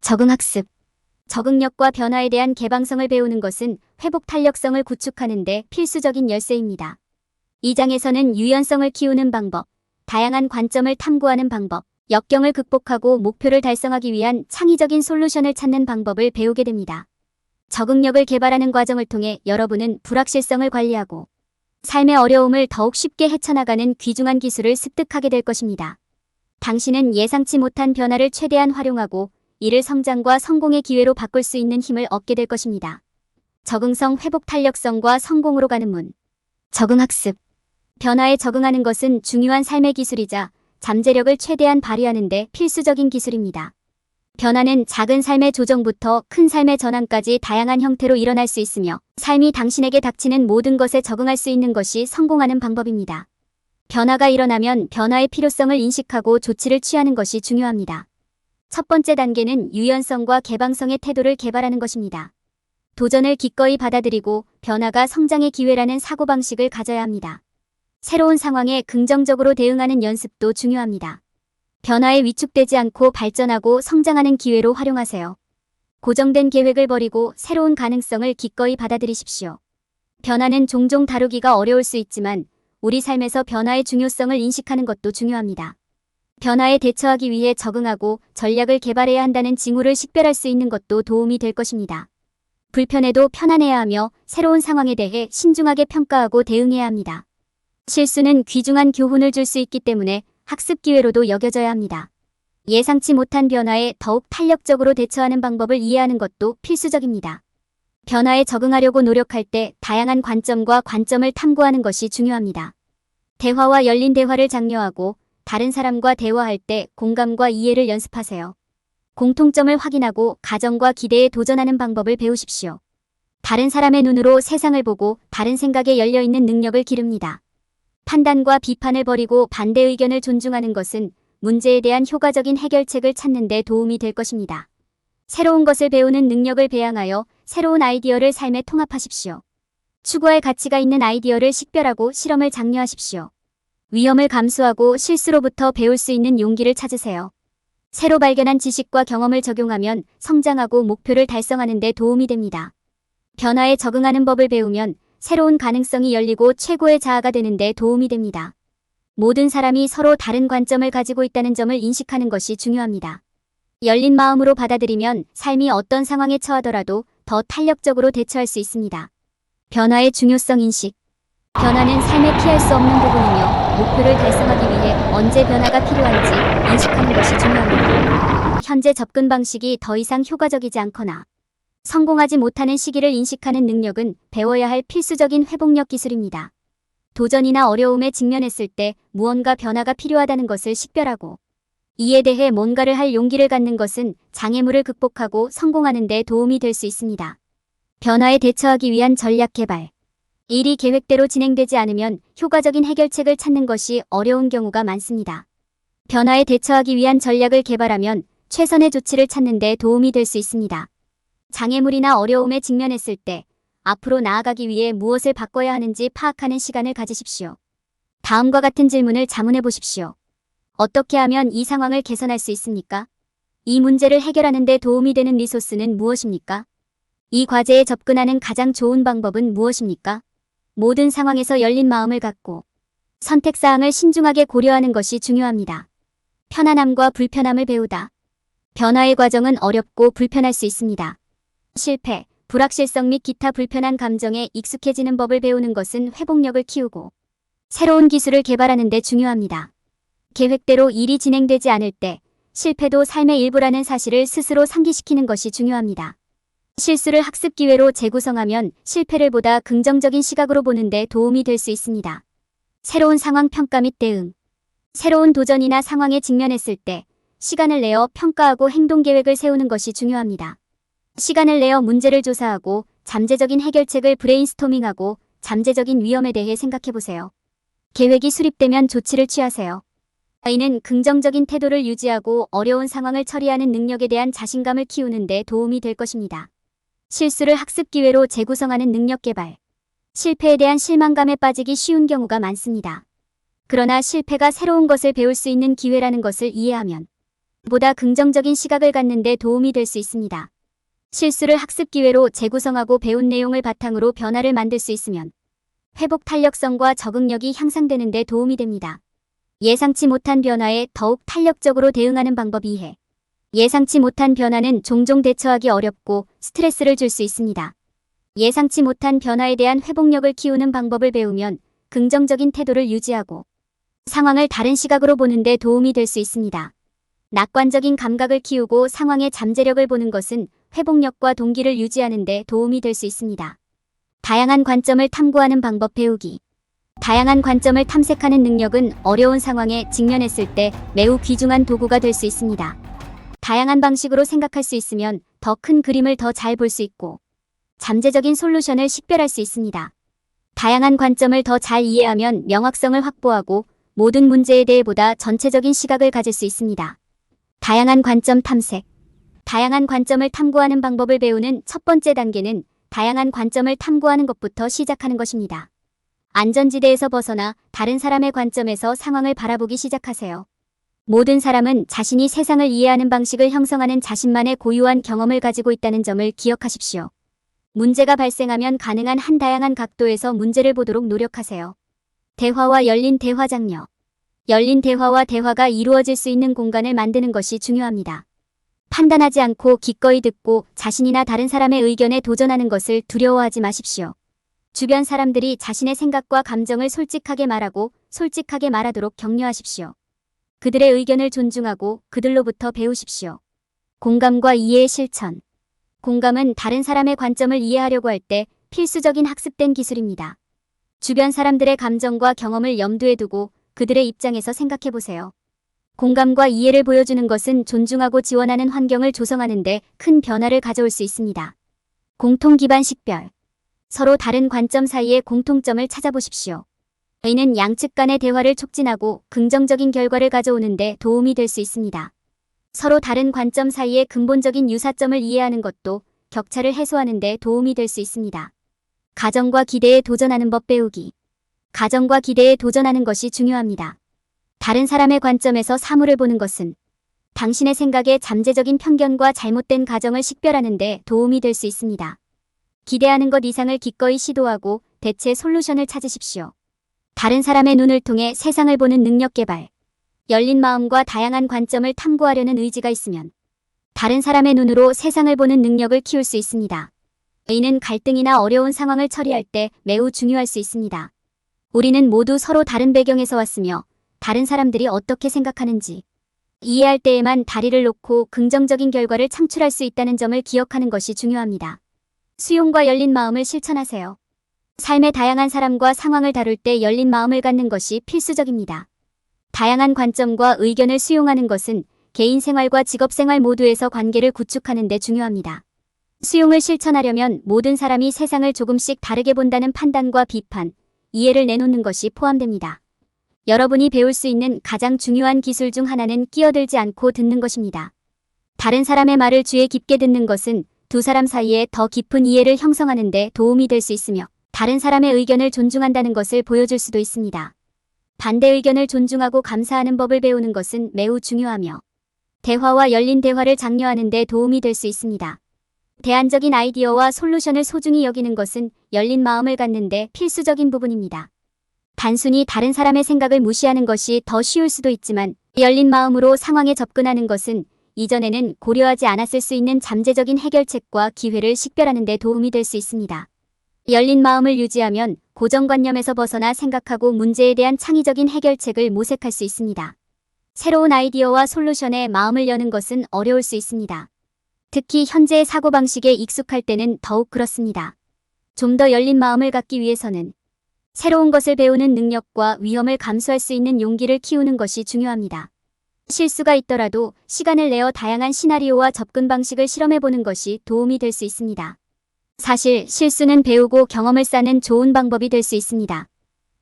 적응학습. 적응력과 변화에 대한 개방성을 배우는 것은 회복 탄력성을 구축하는 데 필수적인 열쇠입니다. 이 장에서는 유연성을 키우는 방법, 다양한 관점을 탐구하는 방법, 역경을 극복하고 목표를 달성하기 위한 창의적인 솔루션을 찾는 방법을 배우게 됩니다. 적응력을 개발하는 과정을 통해 여러분은 불확실성을 관리하고 삶의 어려움을 더욱 쉽게 헤쳐나가는 귀중한 기술을 습득하게 될 것입니다. 당신은 예상치 못한 변화를 최대한 활용하고 이를 성장과 성공의 기회로 바꿀 수 있는 힘을 얻게 될 것입니다. 적응성, 회복 탄력성과 성공으로 가는 문. 적응학습. 변화에 적응하는 것은 중요한 삶의 기술이자 잠재력을 최대한 발휘하는 데 필수적인 기술입니다. 변화는 작은 삶의 조정부터 큰 삶의 전환까지 다양한 형태로 일어날 수 있으며 삶이 당신에게 닥치는 모든 것에 적응할 수 있는 것이 성공하는 방법입니다. 변화가 일어나면 변화의 필요성을 인식하고 조치를 취하는 것이 중요합니다. 첫 번째 단계는 유연성과 개방성의 태도를 개발하는 것입니다. 도전을 기꺼이 받아들이고 변화가 성장의 기회라는 사고방식을 가져야 합니다. 새로운 상황에 긍정적으로 대응하는 연습도 중요합니다. 변화에 위축되지 않고 발전하고 성장하는 기회로 활용하세요. 고정된 계획을 버리고 새로운 가능성을 기꺼이 받아들이십시오. 변화는 종종 다루기가 어려울 수 있지만 우리 삶에서 변화의 중요성을 인식하는 것도 중요합니다. 변화에 대처하기 위해 적응하고 전략을 개발해야 한다는 징후를 식별할 수 있는 것도 도움이 될 것입니다. 불편해도 편안해야 하며 새로운 상황에 대해 신중하게 평가하고 대응해야 합니다. 실수는 귀중한 교훈을 줄 수 있기 때문에 학습 기회로도 여겨져야 합니다. 예상치 못한 변화에 더욱 탄력적으로 대처하는 방법을 이해하는 것도 필수적입니다. 변화에 적응하려고 노력할 때 다양한 관점과 관점을 탐구하는 것이 중요합니다. 대화와 열린 대화를 장려하고 다른 사람과 대화할 때 공감과 이해를 연습하세요. 공통점을 확인하고 가정과 기대에 도전하는 방법을 배우십시오. 다른 사람의 눈으로 세상을 보고 다른 생각에 열려있는 능력을 기릅니다. 판단과 비판을 버리고 반대 의견을 존중하는 것은 문제에 대한 효과적인 해결책을 찾는 데 도움이 될 것입니다. 새로운 것을 배우는 능력을 배양하여 새로운 아이디어를 삶에 통합하십시오. 추구할 가치가 있는 아이디어를 식별하고 실험을 장려하십시오. 위험을 감수하고 실수로부터 배울 수 있는 용기를 찾으세요. 새로 발견한 지식과 경험을 적용하면 성장하고 목표를 달성하는 데 도움이 됩니다. 변화에 적응하는 법을 배우면 새로운 가능성이 열리고 최고의 자아가 되는 데 도움이 됩니다. 모든 사람이 서로 다른 관점을 가지고 있다는 점을 인식하는 것이 중요합니다. 열린 마음으로 받아들이면 삶이 어떤 상황에 처하더라도 더 탄력적으로 대처할 수 있습니다. 변화의 중요성 인식. 변화는 삶에 피할 수 없는 부분이며 목표를 달성하기 위해 언제 변화가 필요한지 인식하는 것이 중요합니다. 현재 접근 방식이 더 이상 효과적이지 않거나 성공하지 못하는 시기를 인식하는 능력은 배워야 할 필수적인 회복력 기술입니다. 도전이나 어려움에 직면했을 때 무언가 변화가 필요하다는 것을 식별하고 이에 대해 뭔가를 할 용기를 갖는 것은 장애물을 극복하고 성공하는 데 도움이 될 수 있습니다. 변화에 대처하기 위한 전략 개발. 일이 계획대로 진행되지 않으면 효과적인 해결책을 찾는 것이 어려운 경우가 많습니다. 변화에 대처하기 위한 전략을 개발하면 최선의 조치를 찾는 데 도움이 될 수 있습니다. 장애물이나 어려움에 직면했을 때 앞으로 나아가기 위해 무엇을 바꿔야 하는지 파악하는 시간을 가지십시오. 다음과 같은 질문을 자문해 보십시오. 어떻게 하면 이 상황을 개선할 수 있습니까? 이 문제를 해결하는 데 도움이 되는 리소스는 무엇입니까? 이 과제에 접근하는 가장 좋은 방법은 무엇입니까? 모든 상황에서 열린 마음을 갖고 선택사항을 신중하게 고려하는 것이 중요합니다. 편안함과 불편함을 배우다. 변화의 과정은 어렵고 불편할 수 있습니다. 실패, 불확실성 및 기타 불편한 감정에 익숙해지는 법을 배우는 것은 회복력을 키우고 새로운 기술을 개발하는 데 중요합니다. 계획대로 일이 진행되지 않을 때 실패도 삶의 일부라는 사실을 스스로 상기시키는 것이 중요합니다. 실수를 학습 기회로 재구성하면 실패를 보다 긍정적인 시각으로 보는 데 도움이 될 수 있습니다. 새로운 상황 평가 및 대응. 새로운 도전이나 상황에 직면했을 때 시간을 내어 평가하고 행동 계획을 세우는 것이 중요합니다. 시간을 내어 문제를 조사하고 잠재적인 해결책을 브레인스토밍하고 잠재적인 위험에 대해 생각해 보세요. 계획이 수립되면 조치를 취하세요. 이는 긍정적인 태도를 유지하고 어려운 상황을 처리하는 능력에 대한 자신감을 키우는 데 도움이 될 것입니다. 실수를 학습 기회로 재구성하는 능력 개발. 실패에 대한 실망감에 빠지기 쉬운 경우가 많습니다. 그러나 실패가 새로운 것을 배울 수 있는 기회라는 것을 이해하면 보다 긍정적인 시각을 갖는 데 도움이 될 수 있습니다. 실수를 학습 기회로 재구성하고 배운 내용을 바탕으로 변화를 만들 수 있으면 회복 탄력성과 적응력이 향상되는 데 도움이 됩니다. 예상치 못한 변화에 더욱 탄력적으로 대응하는 방법 이해. 예상치 못한 변화는 종종 대처하기 어렵고 스트레스를 줄 수 있습니다. 예상치 못한 변화에 대한 회복력을 키우는 방법을 배우면 긍정적인 태도를 유지하고 상황을 다른 시각으로 보는 데 도움이 될 수 있습니다. 낙관적인 감각을 키우고 상황의 잠재력을 보는 것은 회복력과 동기를 유지하는 데 도움이 될 수 있습니다. 다양한 관점을 탐구하는 방법 배우기. 다양한 관점을 탐색하는 능력은 어려운 상황에 직면했을 때 매우 귀중한 도구가 될 수 있습니다. 다양한 방식으로 생각할 수 있으면 더 큰 그림을 더 잘 볼 수 있고 잠재적인 솔루션을 식별할 수 있습니다. 다양한 관점을 더 잘 이해하면 명확성을 확보하고 모든 문제에 대해 보다 전체적인 시각을 가질 수 있습니다. 다양한 관점 탐색. 다양한 관점을 탐구하는 방법을 배우는 첫 번째 단계는 다양한 관점을 탐구하는 것부터 시작하는 것입니다. 안전지대에서 벗어나 다른 사람의 관점에서 상황을 바라보기 시작하세요. 모든 사람은 자신이 세상을 이해하는 방식을 형성하는 자신만의 고유한 경험을 가지고 있다는 점을 기억하십시오. 문제가 발생하면 가능한 한 다양한 각도에서 문제를 보도록 노력하세요. 대화와 열린 대화 장려. 열린 대화와 대화가 이루어질 수 있는 공간을 만드는 것이 중요합니다. 판단하지 않고 기꺼이 듣고 자신이나 다른 사람의 의견에 도전하는 것을 두려워하지 마십시오. 주변 사람들이 자신의 생각과 감정을 솔직하게 말하고 솔직하게 말하도록 격려하십시오. 그들의 의견을 존중하고 그들로부터 배우십시오. 공감과 이해의 실천. 공감은 다른 사람의 관점을 이해하려고 할 때 필수적인 학습된 기술입니다. 주변 사람들의 감정과 경험을 염두에 두고 그들의 입장에서 생각해 보세요. 공감과 이해를 보여주는 것은 존중하고 지원하는 환경을 조성하는 데 큰 변화를 가져올 수 있습니다. 공통 기반 식별. 서로 다른 관점 사이의 공통점을 찾아보십시오. 이는 양측 간의 대화를 촉진하고 긍정적인 결과를 가져오는 데 도움이 될 수 있습니다. 서로 다른 관점 사이의 근본적인 유사점을 이해하는 것도 격차를 해소하는 데 도움이 될 수 있습니다. 가정과 기대에 도전하는 법 배우기. 가정과 기대에 도전하는 것이 중요합니다. 다른 사람의 관점에서 사물을 보는 것은 당신의 생각에 잠재적인 편견과 잘못된 가정을 식별하는 데 도움이 될 수 있습니다. 기대하는 것 이상을 기꺼이 시도하고 대체 솔루션을 찾으십시오. 다른 사람의 눈을 통해 세상을 보는 능력 개발. 열린 마음과 다양한 관점을 탐구하려는 의지가 있으면 다른 사람의 눈으로 세상을 보는 능력을 키울 수 있습니다. 이는 갈등이나 어려운 상황을 처리할 때 매우 중요할 수 있습니다. 우리는 모두 서로 다른 배경에서 왔으며 다른 사람들이 어떻게 생각하는지 이해할 때에만 다리를 놓고 긍정적인 결과를 창출할 수 있다는 점을 기억하는 것이 중요합니다. 수용과 열린 마음을 실천하세요. 삶의 다양한 사람과 상황을 다룰 때 열린 마음을 갖는 것이 필수적입니다. 다양한 관점과 의견을 수용하는 것은 개인 생활과 직업 생활 모두에서 관계를 구축하는 데 중요합니다. 수용을 실천하려면 모든 사람이 세상을 조금씩 다르게 본다는 판단과 비판, 이해를 내놓는 것이 포함됩니다. 여러분이 배울 수 있는 가장 중요한 기술 중 하나는 끼어들지 않고 듣는 것입니다. 다른 사람의 말을 귀에 깊게 듣는 것은 두 사람 사이에 더 깊은 이해를 형성하는 데 도움이 될 수 있으며 다른 사람의 의견을 존중한다는 것을 보여줄 수도 있습니다. 반대 의견을 존중하고 감사하는 법을 배우는 것은 매우 중요하며 대화와 열린 대화를 장려하는 데 도움이 될 수 있습니다. 대안적인 아이디어와 솔루션을 소중히 여기는 것은 열린 마음을 갖는 데 필수적인 부분입니다. 단순히 다른 사람의 생각을 무시하는 것이 더 쉬울 수도 있지만 열린 마음으로 상황에 접근하는 것은 이전에는 고려하지 않았을 수 있는 잠재적인 해결책과 기회를 식별하는 데 도움이 될 수 있습니다. 열린 마음을 유지하면 고정관념에서 벗어나 생각하고 문제에 대한 창의적인 해결책을 모색할 수 있습니다. 새로운 아이디어와 솔루션에 마음을 여는 것은 어려울 수 있습니다. 특히 현재의 사고방식에 익숙할 때는 더욱 그렇습니다. 좀 더 열린 마음을 갖기 위해서는 새로운 것을 배우는 능력과 위험을 감수할 수 있는 용기를 키우는 것이 중요합니다. 실수가 있더라도 시간을 내어 다양한 시나리오와 접근 방식을 실험해보는 것이 도움이 될 수 있습니다. 사실 실수는 배우고 경험을 쌓는 좋은 방법이 될 수 있습니다.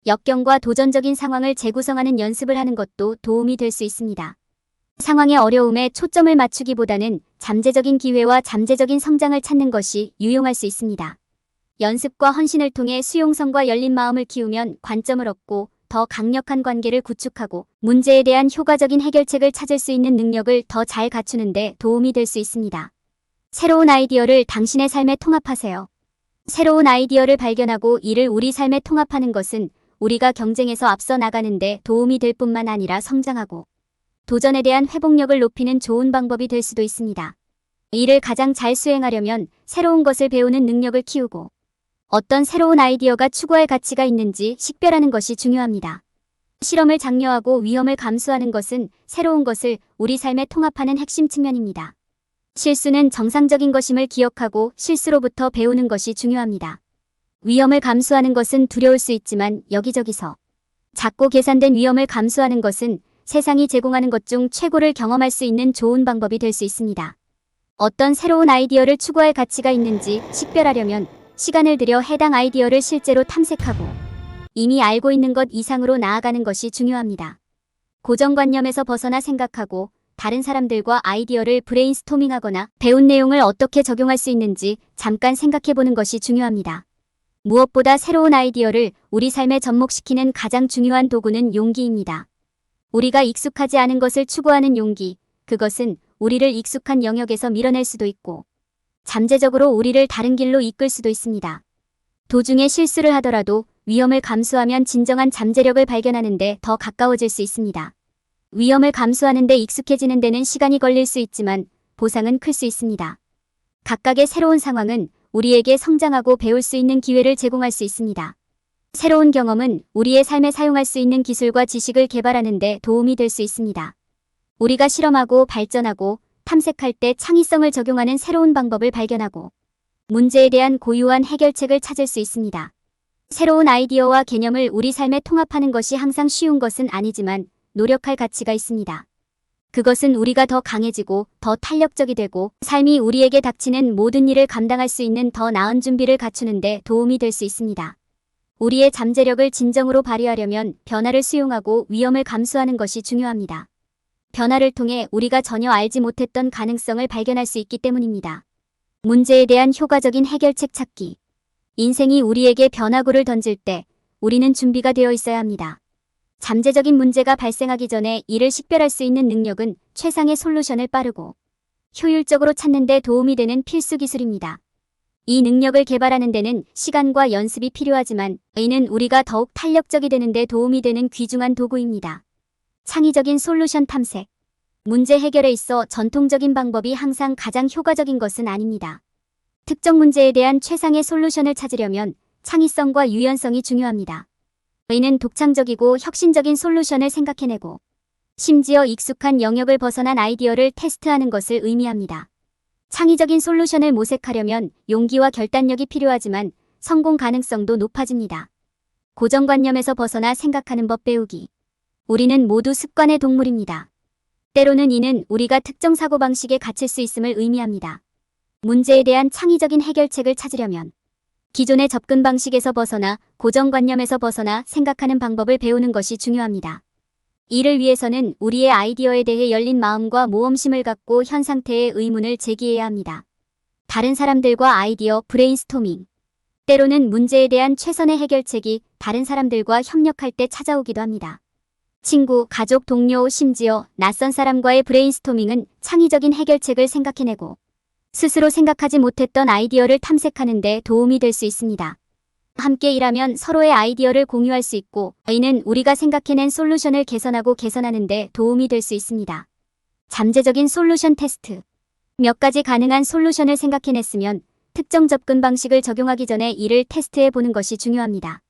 역경과 도전적인 상황을 재구성하는 연습을 하는 것도 도움이 될 수 있습니다. 상황의 어려움에 초점을 맞추기보다는 잠재적인 기회와 잠재적인 성장을 찾는 것이 유용할 수 있습니다. 연습과 헌신을 통해 수용성과 열린 마음을 키우면 관점을 얻고 더 강력한 관계를 구축하고 문제에 대한 효과적인 해결책을 찾을 수 있는 능력을 더 잘 갖추는 데 도움이 될 수 있습니다. 새로운 아이디어를 당신의 삶에 통합하세요. 새로운 아이디어를 발견하고 이를 우리 삶에 통합하는 것은 우리가 경쟁에서 앞서 나가는데 도움이 될 뿐만 아니라 성장하고 도전에 대한 회복력을 높이는 좋은 방법이 될 수도 있습니다. 이를 가장 잘 수행하려면 새로운 것을 배우는 능력을 키우고 어떤 새로운 아이디어가 추구할 가치가 있는지 식별하는 것이 중요합니다. 실험을 장려하고 위험을 감수하는 것은 새로운 것을 우리 삶에 통합하는 핵심 측면입니다. 실수는 정상적인 것임을 기억하고 실수로부터 배우는 것이 중요합니다. 위험을 감수하는 것은 두려울 수 있지만 여기저기서 작고 계산된 위험을 감수하는 것은 세상이 제공하는 것 중 최고를 경험할 수 있는 좋은 방법이 될 수 있습니다. 어떤 새로운 아이디어를 추구할 가치가 있는지 식별하려면 시간을 들여 해당 아이디어를 실제로 탐색하고 이미 알고 있는 것 이상으로 나아가는 것이 중요합니다. 고정관념에서 벗어나 생각하고 다른 사람들과 아이디어를 브레인스토밍하거나 배운 내용을 어떻게 적용할 수 있는지 잠깐 생각해보는 것이 중요합니다. 무엇보다 새로운 아이디어를 우리 삶에 접목시키는 가장 중요한 도구는 용기입니다. 우리가 익숙하지 않은 것을 추구하는 용기, 그것은 우리를 익숙한 영역에서 밀어낼 수도 있고 잠재적으로 우리를 다른 길로 이끌 수도 있습니다. 도중에 실수를 하더라도 위험을 감수하면 진정한 잠재력을 발견하는 데 더 가까워질 수 있습니다. 위험을 감수하는 데 익숙해지는 데는 시간이 걸릴 수 있지만 보상은 클 수 있습니다. 각각의 새로운 상황은 우리에게 성장하고 배울 수 있는 기회를 제공할 수 있습니다. 새로운 경험은 우리의 삶에 사용할 수 있는 기술과 지식을 개발하는 데 도움이 될 수 있습니다. 우리가 실험하고 발전하고 탐색할 때 창의성을 적용하는 새로운 방법을 발견하고 문제에 대한 고유한 해결책을 찾을 수 있습니다. 새로운 아이디어와 개념을 우리 삶에 통합하는 것이 항상 쉬운 것은 아니지만 노력할 가치가 있습니다. 그것은 우리가 더 강해지고 더 탄력적이 되고 삶이 우리에게 닥치는 모든 일을 감당할 수 있는 더 나은 준비를 갖추는 데 도움이 될 수 있습니다. 우리의 잠재력을 진정으로 발휘하려면 변화를 수용하고 위험을 감수하는 것이 중요합니다. 변화를 통해 우리가 전혀 알지 못했던 가능성을 발견할 수 있기 때문입니다. 문제에 대한 효과적인 해결책 찾기. 인생이 우리에게 변화구를 던질 때 우리는 준비가 되어 있어야 합니다. 잠재적인 문제가 발생하기 전에 이를 식별할 수 있는 능력은 최상의 솔루션을 빠르고 효율적으로 찾는 데 도움이 되는 필수 기술입니다. 이 능력을 개발하는 데는 시간과 연습이 필요하지만 이는 우리가 더욱 탄력적이 되는 데 도움이 되는 귀중한 도구입니다. 창의적인 솔루션 탐색. 문제 해결에 있어 전통적인 방법이 항상 가장 효과적인 것은 아닙니다. 특정 문제에 대한 최상의 솔루션을 찾으려면 창의성과 유연성이 중요합니다. 이는 독창적이고 혁신적인 솔루션을 생각해내고 심지어 익숙한 영역을 벗어난 아이디어를 테스트하는 것을 의미합니다. 창의적인 솔루션을 모색하려면 용기와 결단력이 필요하지만 성공 가능성도 높아집니다. 고정관념에서 벗어나 생각하는 법 배우기. 우리는 모두 습관의 동물입니다. 때로는 이는 우리가 특정 사고방식에 갇힐 수 있음을 의미합니다. 문제에 대한 창의적인 해결책을 찾으려면 기존의 접근 방식에서 벗어나 고정관념에서 벗어나 생각하는 방법을 배우는 것이 중요합니다. 이를 위해서는 우리의 아이디어에 대해 열린 마음과 모험심을 갖고 현 상태의 의문을 제기해야 합니다. 다른 사람들과 아이디어 브레인스토밍. 때로는 문제에 대한 최선의 해결책이 다른 사람들과 협력할 때 찾아오기도 합니다. 친구, 가족, 동료, 심지어 낯선 사람과의 브레인스토밍은 창의적인 해결책을 생각해내고 스스로 생각하지 못했던 아이디어를 탐색하는 데 도움이 될 수 있습니다. 함께 일하면 서로의 아이디어를 공유할 수 있고 이는 우리가 생각해낸 솔루션을 개선하고 개선하는 데 도움이 될 수 있습니다. 잠재적인 솔루션 테스트. 몇 가지 가능한 솔루션을 생각해냈으면 특정 접근 방식을 적용하기 전에 이를 테스트해 보는 것이 중요합니다.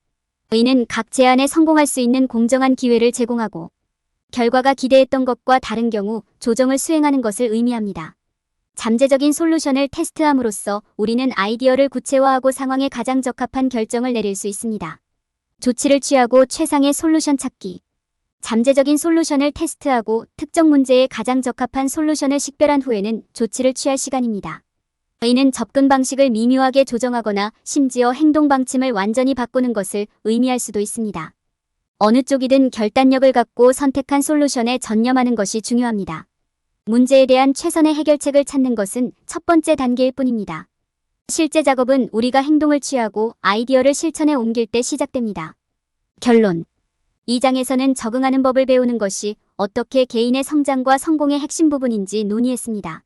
이는 각 제안에 성공할 수 있는 공정한 기회를 제공하고 결과가 기대했던 것과 다른 경우 조정을 수행하는 것을 의미합니다. 잠재적인 솔루션을 테스트함으로써 우리는 아이디어를 구체화하고 상황에 가장 적합한 결정을 내릴 수 있습니다. 조치를 취하고 최상의 솔루션 찾기. 잠재적인 솔루션을 테스트하고 특정 문제에 가장 적합한 솔루션을 식별한 후에는 조치를 취할 시간입니다. 이는 접근 방식을 미묘하게 조정하거나 심지어 행동 방침을 완전히 바꾸는 것을 의미할 수도 있습니다. 어느 쪽이든 결단력을 갖고 선택한 솔루션에 전념하는 것이 중요합니다. 문제에 대한 최선의 해결책을 찾는 것은 첫 번째 단계일 뿐입니다. 실제 작업은 우리가 행동을 취하고 아이디어를 실천에 옮길 때 시작됩니다. 결론. 이 장에서는 적응하는 법을 배우는 것이 어떻게 개인의 성장과 성공의 핵심 부분인지 논의했습니다.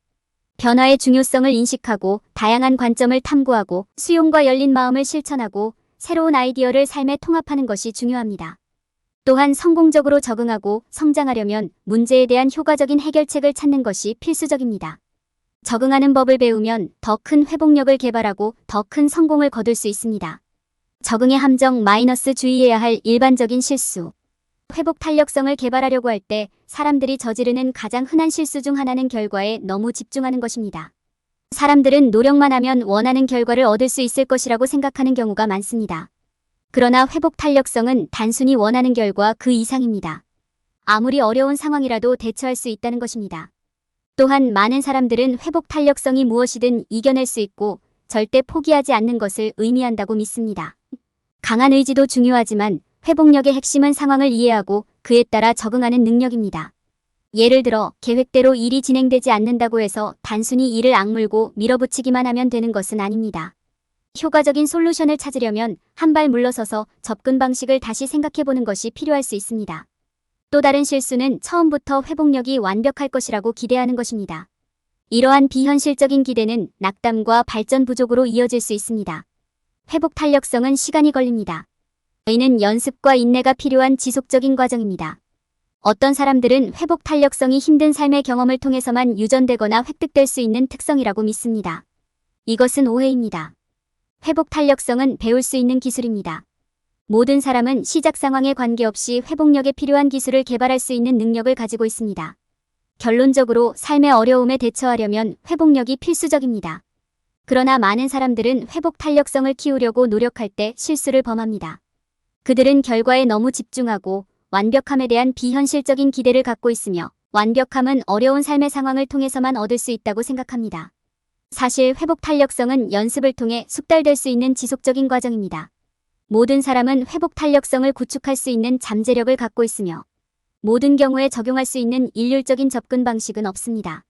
변화의 중요성을 인식하고 다양한 관점을 탐구하고 수용과 열린 마음을 실천하고 새로운 아이디어를 삶에 통합하는 것이 중요합니다. 또한 성공적으로 적응하고 성장하려면 문제에 대한 효과적인 해결책을 찾는 것이 필수적입니다. 적응하는 법을 배우면 더 큰 회복력을 개발하고 더 큰 성공을 거둘 수 있습니다. 적응의 함정 마이너스 주의해야 할 일반적인 실수. 회복 탄력성을 개발하려고 할 때 사람들이 저지르는 가장 흔한 실수 중 하나는 결과에 너무 집중하는 것입니다. 사람들은 노력만 하면 원하는 결과를 얻을 수 있을 것이라고 생각하는 경우가 많습니다. 그러나 회복 탄력성은 단순히 원하는 결과 그 이상입니다. 아무리 어려운 상황이라도 대처할 수 있다는 것입니다. 또한 많은 사람들은 회복 탄력성이 무엇이든 이겨낼 수 있고 절대 포기하지 않는 것을 의미한다고 믿습니다. 강한 의지도 중요하지만 회복력의 핵심은 상황을 이해하고 그에 따라 적응하는 능력입니다. 예를 들어 계획대로 일이 진행되지 않는다고 해서 단순히 일을 악물고 밀어붙이기만 하면 되는 것은 아닙니다. 효과적인 솔루션을 찾으려면 한 발 물러서서 접근 방식을 다시 생각해보는 것이 필요할 수 있습니다. 또 다른 실수는 처음부터 회복력이 완벽할 것이라고 기대하는 것입니다. 이러한 비현실적인 기대는 낙담과 발전 부족으로 이어질 수 있습니다. 회복 탄력성은 시간이 걸립니다. 이는 연습과 인내가 필요한 지속적인 과정입니다. 어떤 사람들은 회복 탄력성이 힘든 삶의 경험을 통해서만 유전되거나 획득될 수 있는 특성이라고 믿습니다. 이것은 오해입니다. 회복 탄력성은 배울 수 있는 기술입니다. 모든 사람은 시작 상황에 관계없이 회복력에 필요한 기술을 개발할 수 있는 능력을 가지고 있습니다. 결론적으로 삶의 어려움에 대처하려면 회복력이 필수적입니다. 그러나 많은 사람들은 회복 탄력성을 키우려고 노력할 때 실수를 범합니다. 그들은 결과에 너무 집중하고 완벽함에 대한 비현실적인 기대를 갖고 있으며 완벽함은 어려운 삶의 상황을 통해서만 얻을 수 있다고 생각합니다. 사실 회복 탄력성은 연습을 통해 숙달될 수 있는 지속적인 과정입니다. 모든 사람은 회복 탄력성을 구축할 수 있는 잠재력을 갖고 있으며 모든 경우에 적용할 수 있는 일률적인 접근 방식은 없습니다.